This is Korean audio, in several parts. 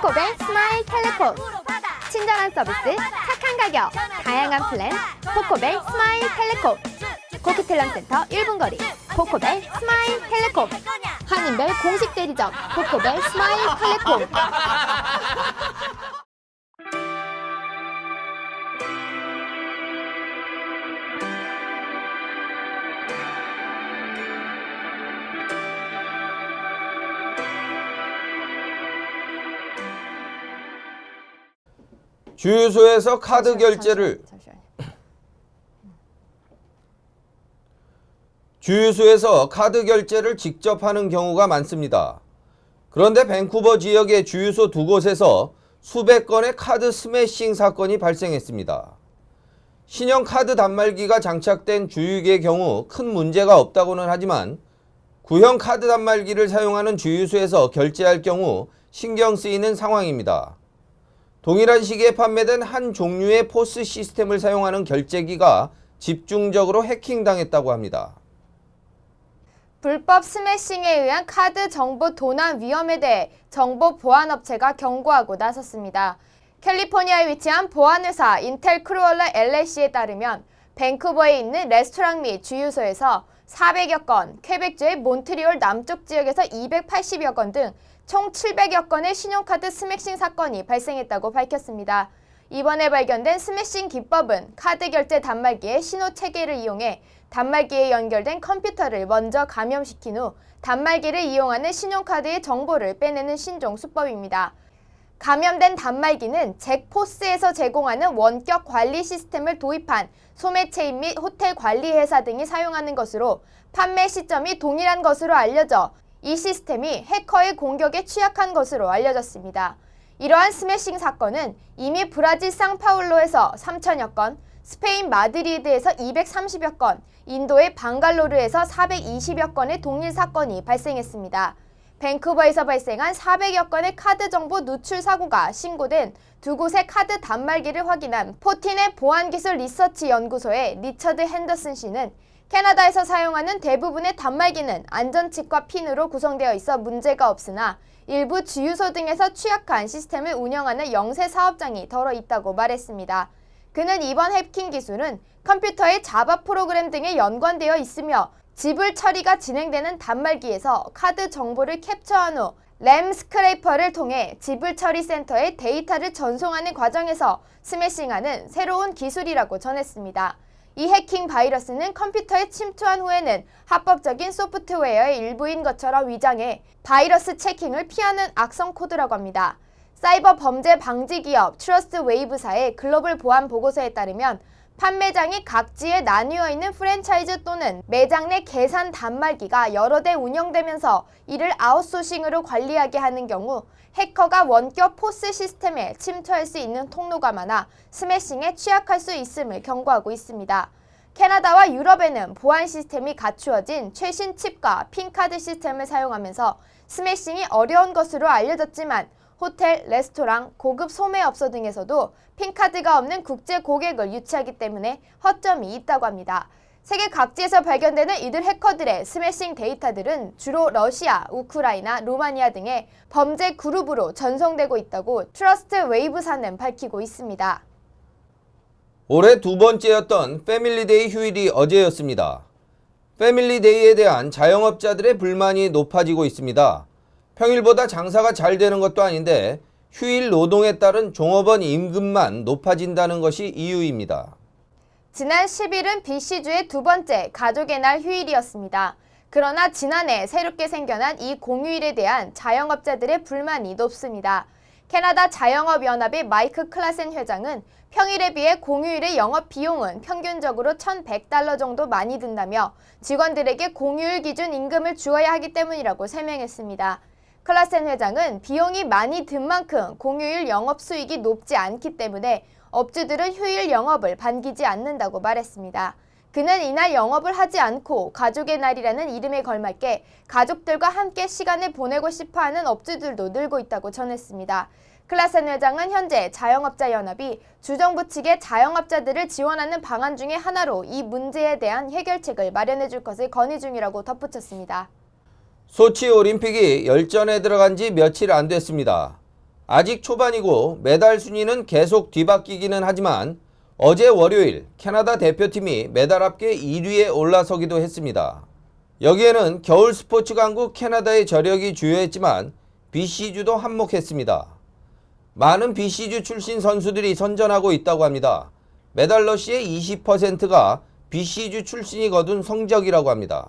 코코벨 스마일 텔레콤. 친절한 서비스, 착한 가격, 다양한 플랜, 코코벨 스마일 텔레콤. 코크텔남센터 1분 거리, 코코벨 스마일 텔레콤. 한인별 공식 대리점, 코코벨 스마일 텔레콤. 주유소에서 카드 결제를 주유소에서 카드 결제를 직접 하는 경우가 많습니다. 그런데 밴쿠버 지역의 주유소 두 곳에서 수백 건의 카드 스매싱 사건이 발생했습니다. 신형카드 단말기가 장착된 주유기의 경우 큰 문제가 없다고는 하지만 구형 카드 단말기를 사용하는 주유소에서 결제할 경우 신경 쓰이는 상황입니다. 동일한 시기에 판매된 한 종류의 포스 시스템을 사용하는 결제기가 집중적으로 해킹당했다고 합니다. 불법 스매싱에 의한 카드 정보 도난 위험에 대해 정보 보안업체가 경고하고 나섰습니다. 캘리포니아에 위치한 보안회사 인텔 크루얼러 LLC에 따르면 밴쿠버에 있는 레스토랑 및 주유소에서 400여 건, 퀘벡주의 몬트리올 남쪽 지역에서 280여 건 등 총 700여 건의 신용카드 스매싱 사건이 발생했다고 밝혔습니다. 이번에 발견된 스매싱 기법은 카드 결제 단말기의 신호 체계를 이용해 단말기에 연결된 컴퓨터를 먼저 감염시킨 후 단말기를 이용하는 신용카드의 정보를 빼내는 신종 수법입니다. 감염된 단말기는 잭포스에서 제공하는 원격 관리 시스템을 도입한 소매체인 및 호텔 관리 회사 등이 사용하는 것으로 판매 시점이 동일한 것으로 알려져 이 시스템이 해커의 공격에 취약한 것으로 알려졌습니다. 이러한 스매싱 사건은 이미 브라질 상파울로에서 3,000여 건, 스페인 마드리드에서 230여 건, 인도의 방갈로르에서 420여 건의 동일 사건이 발생했습니다. 밴쿠버에서 발생한 400여 건의 카드 정보 누출 사고가 신고된 두 곳의 카드 단말기를 확인한 포틴의 보안기술 리서치 연구소의 리처드 핸더슨 씨는 캐나다에서 사용하는 대부분의 단말기는 안전칩과 핀으로 구성되어 있어 문제가 없으나 일부 주유소 등에서 취약한 시스템을 운영하는 영세 사업장이 덜어 있다고 말했습니다. 그는 이번 해킹 기술은 컴퓨터의 자바 프로그램 등에 연관되어 있으며 지불 처리가 진행되는 단말기에서 카드 정보를 캡처한 후 램 스크레이퍼를 통해 지불 처리 센터에 데이터를 전송하는 과정에서 스매싱하는 새로운 기술이라고 전했습니다. 이 해킹 바이러스는 컴퓨터에 침투한 후에는 합법적인 소프트웨어의 일부인 것처럼 위장해 바이러스 체킹을 피하는 악성 코드라고 합니다. 사이버 범죄 방지 기업 트러스트 웨이브사의 글로벌 보안 보고서에 따르면 판매장이 각지에 나뉘어 있는 프랜차이즈 또는 매장 내 계산 단말기가 여러 대 운영되면서 이를 아웃소싱으로 관리하게 하는 경우 해커가 원격 포스 시스템에 침투할 수 있는 통로가 많아 스매싱에 취약할 수 있음을 경고하고 있습니다. 캐나다와 유럽에는 보안 시스템이 갖추어진 최신 칩과 핀카드 시스템을 사용하면서 스매싱이 어려운 것으로 알려졌지만 호텔, 레스토랑, 고급 소매업소 등에서도 핀카드가 없는 국제 고객을 유치하기 때문에 허점이 있다고 합니다. 세계 각지에서 발견되는 이들 해커들의 스매싱 데이터들은 주로 러시아, 우크라이나, 루마니아 등의 범죄 그룹으로 전송되고 있다고 트러스트 웨이브사는 밝히고 있습니다. 올해 두 번째였던 패밀리데이 휴일이 어제였습니다. 패밀리데이에 대한 자영업자들의 불만이 높아지고 있습니다. 평일보다 장사가 잘 되는 것도 아닌데 휴일 노동에 따른 종업원 임금만 높아진다는 것이 이유입니다. 지난 10일은 BC주의 두 번째 가족의 날 휴일이었습니다. 그러나 지난해 새롭게 생겨난 이 공휴일에 대한 자영업자들의 불만이 높습니다. 캐나다 자영업연합의 마이크 클라센 회장은 평일에 비해 공휴일의 영업 비용은 평균적으로 $1,100 정도 많이 든다며 직원들에게 공휴일 기준 임금을 주어야 하기 때문이라고 설명했습니다. 클라센 회장은 비용이 많이 든 만큼 공휴일 영업 수익이 높지 않기 때문에 업주들은 휴일 영업을 반기지 않는다고 말했습니다. 그는 이날 영업을 하지 않고 가족의 날이라는 이름에 걸맞게 가족들과 함께 시간을 보내고 싶어하는 업주들도 늘고 있다고 전했습니다. 클라센 회장은 현재 자영업자연합이 주정부 측에 자영업자들을 지원하는 방안 중에 하나로 이 문제에 대한 해결책을 마련해 줄 것을 건의 중이라고 덧붙였습니다. 소치 올림픽이 열전에 들어간 지 며칠 안 됐습니다. 아직 초반이고 메달 순위는 계속 뒤바뀌기는 하지만 어제 월요일 캐나다 대표팀이 메달 합계 1위에 올라서기도 했습니다. 여기에는 겨울 스포츠 강국 캐나다의 저력이 주요했지만 BC주도 한몫했습니다. 많은 BC주 출신 선수들이 선전하고 있다고 합니다. 메달러시의 20%가 BC주 출신이 거둔 성적이라고 합니다.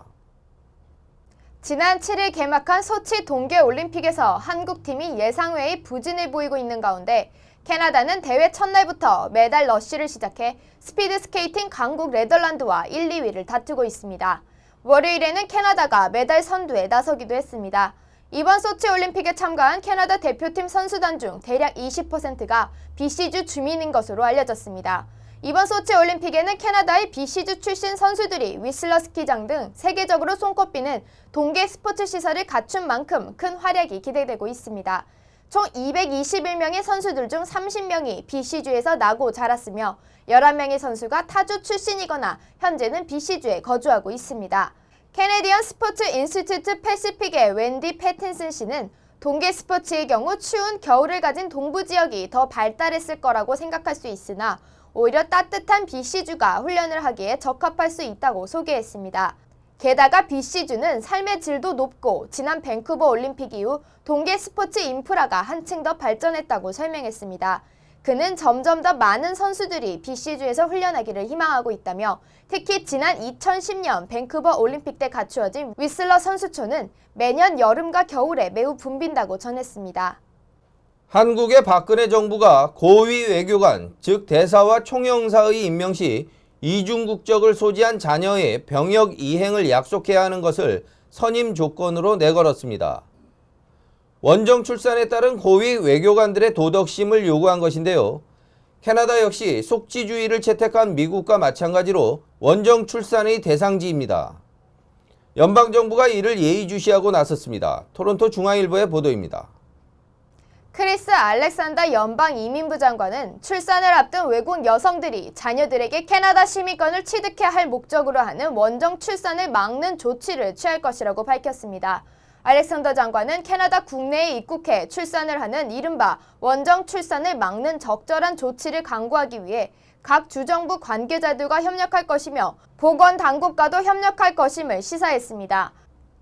지난 7일 개막한 소치 동계올림픽에서 한국팀이 예상외의 부진을 보이고 있는 가운데 캐나다는 대회 첫날부터 메달 러쉬를 시작해 스피드스케이팅 강국 네덜란드와 1, 2위를 다투고 있습니다. 월요일에는 캐나다가 메달 선두에 나서기도 했습니다. 이번 소치올림픽에 참가한 캐나다 대표팀 선수단 중 대략 20%가 BC주 주민인 것으로 알려졌습니다. 이번 소치올림픽에는 캐나다의 BC주 출신 선수들이 위슬러 스키장 등 세계적으로 손꼽히는 동계 스포츠 시설을 갖춘 만큼 큰 활약이 기대되고 있습니다. 총 221명의 선수들 중 30명이 BC주에서 나고 자랐으며 11명의 선수가 타주 출신이거나 현재는 BC주에 거주하고 있습니다. 캐네디언 스포츠 인스티튜트 패시픽의 웬디 패틴슨 씨는 동계 스포츠의 경우 추운 겨울을 가진 동부 지역이 더 발달했을 거라고 생각할 수 있으나 오히려 따뜻한 BC주가 훈련을 하기에 적합할 수 있다고 소개했습니다. 게다가 BC주는 삶의 질도 높고 지난 밴쿠버 올림픽 이후 동계 스포츠 인프라가 한층 더 발전했다고 설명했습니다. 그는 점점 더 많은 선수들이 BC주에서 훈련하기를 희망하고 있다며 특히 지난 2010년 밴쿠버 올림픽 때 갖추어진 위슬러 선수촌은 매년 여름과 겨울에 매우 붐빈다고 전했습니다. 한국의 박근혜 정부가 고위 외교관, 즉 대사와 총영사의 임명 시 이중 국적을 소지한 자녀의 병역 이행을 약속해야 하는 것을 선임 조건으로 내걸었습니다. 원정 출산에 따른 고위 외교관들의 도덕심을 요구한 것인데요. 캐나다 역시 속지주의를 채택한 미국과 마찬가지로 원정 출산의 대상지입니다. 연방정부가 이를 예의주시하고 나섰습니다. 토론토 중앙일보의 보도입니다. 크리스 알렉산더 연방이민부 장관은 출산을 앞둔 외국 여성들이 자녀들에게 캐나다 시민권을 취득해야 할 목적으로 하는 원정 출산을 막는 조치를 취할 것이라고 밝혔습니다. 알렉산더 장관은 캐나다 국내에 입국해 출산을 하는 이른바 원정 출산을 막는 적절한 조치를 강구하기 위해 각 주정부 관계자들과 협력할 것이며 보건당국과도 협력할 것임을 시사했습니다.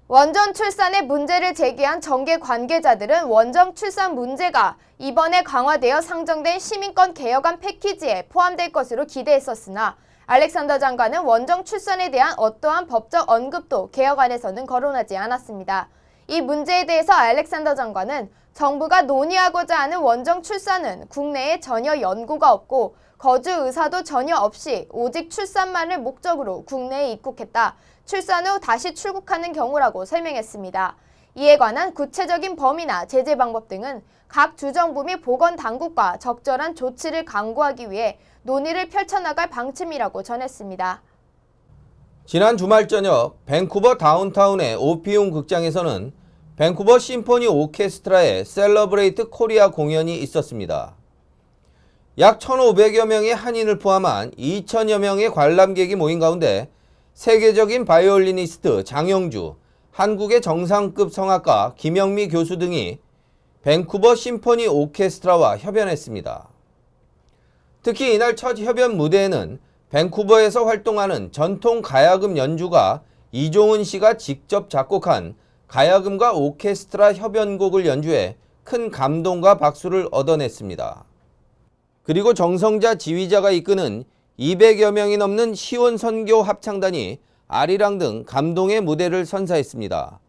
원정 출산의 문제를 제기한 정계 관계자들은 원정 출산 문제가 이번에 강화되어 상정된 시민권 개혁안 패키지에 포함될 것으로 기대했었으나 알렉산더 장관은 원정 출산에 대한 어떠한 법적 언급도 개혁안에서는 거론하지 않았습니다. 이 문제에 대해서 알렉산더 장관은 정부가 논의하고자 하는 원정 출산은 국내에 전혀 연고가 없고 거주 의사도 전혀 없이 오직 출산만을 목적으로 국내에 입국했다. 출산 후 다시 출국하는 경우라고 설명했습니다. 이에 관한 구체적인 범위나 제재 방법 등은 각 주정부 및 보건당국과 적절한 조치를 강구하기 위해 논의를 펼쳐나갈 방침이라고 전했습니다. 지난 주말 저녁 밴쿠버 다운타운의 오피움 극장에서는 밴쿠버 심포니 오케스트라의 셀러브레이트 코리아 공연이 있었습니다. 약 1,500여 명의 한인을 포함한 2,000여 명의 관람객이 모인 가운데 세계적인 바이올리니스트 장영주, 한국의 정상급 성악가 김영미 교수 등이 밴쿠버 심포니 오케스트라와 협연했습니다. 특히 이날 첫 협연 무대에는 밴쿠버에서 활동하는 전통 가야금 연주가 이종은 씨가 직접 작곡한 가야금과 오케스트라 협연곡을 연주해 큰 감동과 박수를 얻어냈습니다. 그리고 정성자 지휘자가 이끄는 200여 명이 넘는 시온 선교 합창단이 아리랑 등 감동의 무대를 선사했습니다.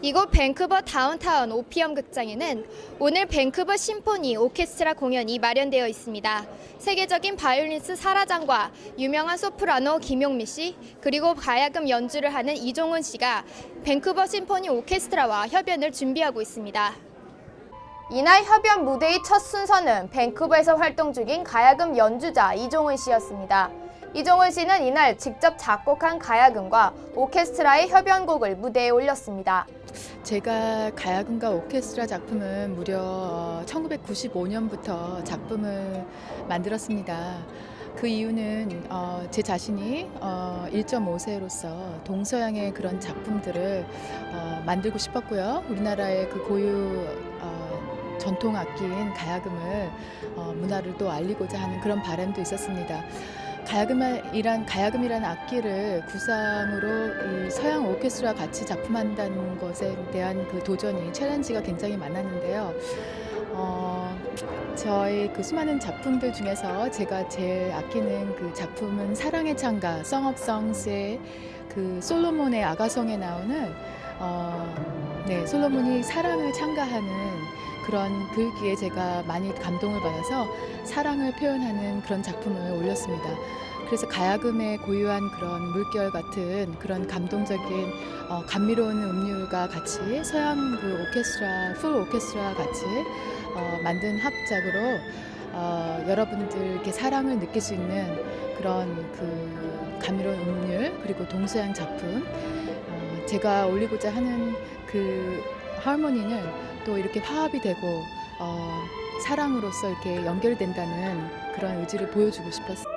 이곳 밴쿠버 다운타운 오피엄 극장에는 오늘 밴쿠버 심포니 오케스트라 공연이 마련되어 있습니다. 세계적인 바이올리니스트 사라장과 유명한 소프라노 김용미 씨, 그리고 가야금 연주를 하는 이종은 씨가 밴쿠버 심포니 오케스트라와 협연을 준비하고 있습니다. 이날 협연 무대의 첫 순서는 밴쿠버에서 활동 중인 가야금 연주자 이종은 씨였습니다. 이종은 씨는 이날 직접 작곡한 가야금과 오케스트라의 협연곡을 무대에 올렸습니다. 제가 가야금과 오케스트라 작품을 무려 1995년부터 작품을 만들었습니다. 그 이유는 제 자신이 1.5세로서 동서양의 그런 작품들을 만들고 싶었고요. 우리나라의 그 고유 전통 악기인 가야금을 문화를 또 알리고자 하는 그런 바람도 있었습니다. 가야금이라는 악기를 구상으로 이 서양 오케스트라 같이 작품한다는 것에 대한 그 도전이 챌린지가 굉장히 많았는데요. 저희 그 수많은 작품들 중에서 제가 제일 아끼는 그 작품은 사랑의 창가, Song of Songs의 그 솔로몬의 아가성에 나오는 솔로몬이 사랑을 창가하는 그런 글귀에 제가 많이 감동을 받아서 사랑을 표현하는 그런 작품을 올렸습니다. 그래서 가야금의 고유한 그런 물결 같은 그런 감동적인 감미로운 음률과 같이 서양 그 오케스트라, 풀 오케스트라 같이 만든 합작으로 여러분들께 사랑을 느낄 수 있는 그런 그 감미로운 음률 그리고 동서양 작품 제가 올리고자 하는 그 하모니는 또 이렇게 화합이 되고 사랑으로서 이렇게 연결된다는 그런 의지를 보여주고 싶었습니다.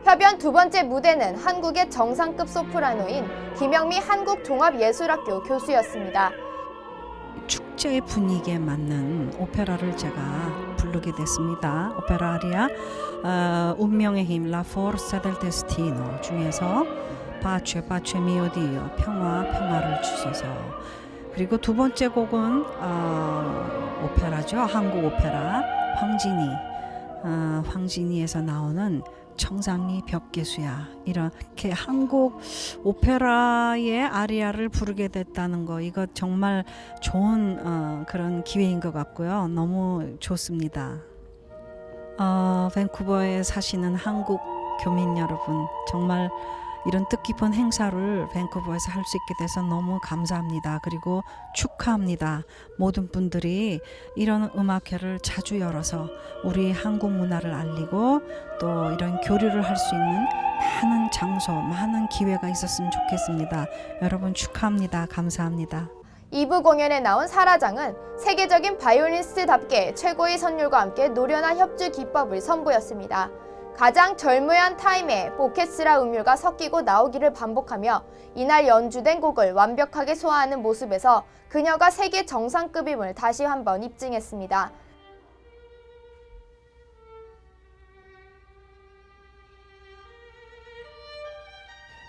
협연 두 번째 무대는 한국의 정상급 소프라노인 김영미 한국종합예술학교 교수였습니다. 축제의 분위기에 맞는 오페라를 제가 부르게 됐습니다. 오페라 아리아 운명의 힘 La Forza del Destino 중에서 Pace Pace Mio Dio 평화를 주소서. 그리고 두 번째 곡은 오페라죠. 한국 오페라 황진이에서 나오는 청상리 벽계수야. 이렇게 한국 오페라의 아리아를 부르게 됐다는 거 이거 정말 좋은 그런 기회인 것 같고요. 너무 좋습니다. 밴쿠버에 사시는 한국 교민 여러분 정말 이런 뜻깊은 행사를 밴쿠버에서 할 수 있게 돼서 너무 감사합니다. 그리고 축하합니다. 모든 분들이 이런 음악회를 자주 열어서 우리 한국 문화를 알리고 또 이런 교류를 할 수 있는 많은 장소, 많은 기회가 있었으면 좋겠습니다. 여러분 축하합니다. 감사합니다. 2부 공연에 나온 사라장은 세계적인 바이올리니스트답게 최고의 선율과 함께 노련한 협주 기법을 선보였습니다. 가장 절묘한 타임에 오케스트라 음율과 섞이고 나오기를 반복하며 이날 연주된 곡을 완벽하게 소화하는 모습에서 그녀가 세계 정상급임을 다시 한번 입증했습니다.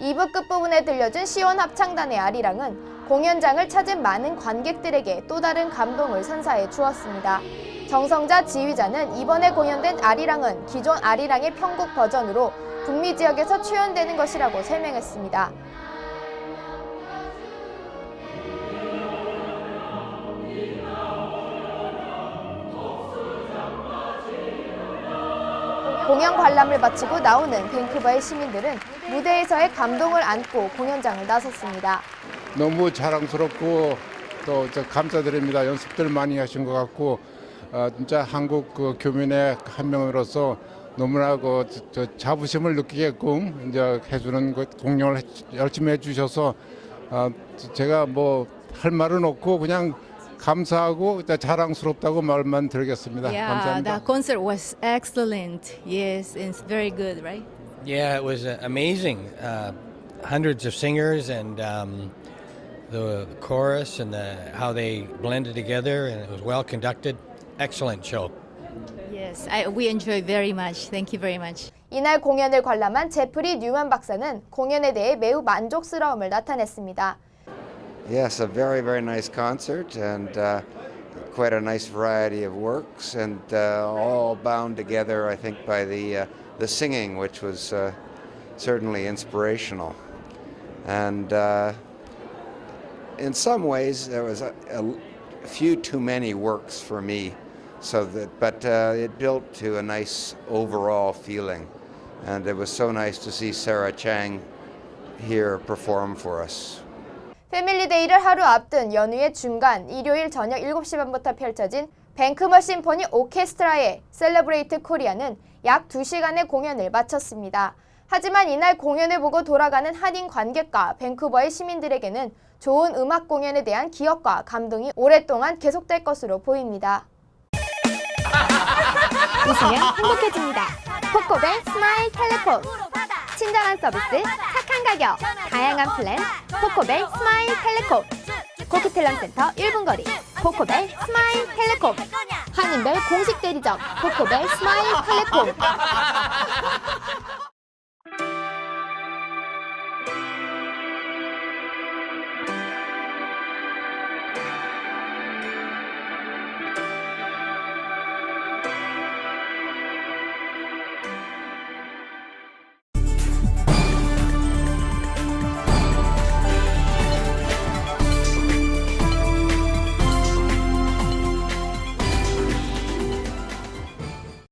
2부 끝부분에 들려준 시온 합창단의 아리랑은 공연장을 찾은 많은 관객들에게 또 다른 감동을 선사해 주었습니다. 정성자 지휘자는 이번에 공연된 아리랑은 기존 아리랑의 편곡 버전으로 북미 지역에서 초연되는 것이라고 설명했습니다. 공연 관람을 마치고 나오는 밴쿠버의 시민들은 무대에서의 감동을 안고 공연장을 나섰습니다. 너무 자랑스럽고 또 감사드립니다. 연습들 많이 하신 것 같고 진짜 한국 그 교민의 한 명으로서 너무나 자부심을 느끼게끔 이제 해주는 공연을 열심히 해주셔서 제가 뭐 할 말은 없고 그냥 감사하고 자랑스럽다고 말만 드리겠습니다. 감사합니다. The concert was excellent. Yes, it's very good, right? Yeah, it was amazing. Hundreds of singers and the chorus and how they blended together, and it was well conducted. Excellent show. Yes, we enjoyed very much. Thank you very much. 이날 공연을 관람한 제프리 뉴만 박사는 공연에 대해 매우 만족스러움을 나타냈습니다. Yes, a very, very nice concert and quite a nice variety of works and all bound together, I think, by the singing, which was certainly inspirational. And in some ways, there was a few too many works for me, but it built to a nice overall feeling. And it was so nice to see Sarah Chang here perform for us. 패밀리데이를 하루 앞둔 연휴의 중간 일요일 저녁 7시 반부터 펼쳐진 밴쿠버 심포니 오케스트라의 셀러브레이트 코리아는 약 2시간의 공연을 마쳤습니다. 하지만 이날 공연을 보고 돌아가는 한인 관객과 밴쿠버의 시민들에게는 좋은 음악 공연에 대한 기억과 감동이 오랫동안 계속될 것으로 보입니다. 웃으면 행복해집니다. 코코벨 스마일 텔레폰. 친절한 서비스, 착한 가격, 다양한 플랜, 코코벨 스마일 텔레콤. 코키텔람센터 1분 거리 코코벨 스마일 텔레콤, 한인벨 공식 대리점 코코벨 스마일 텔레콤.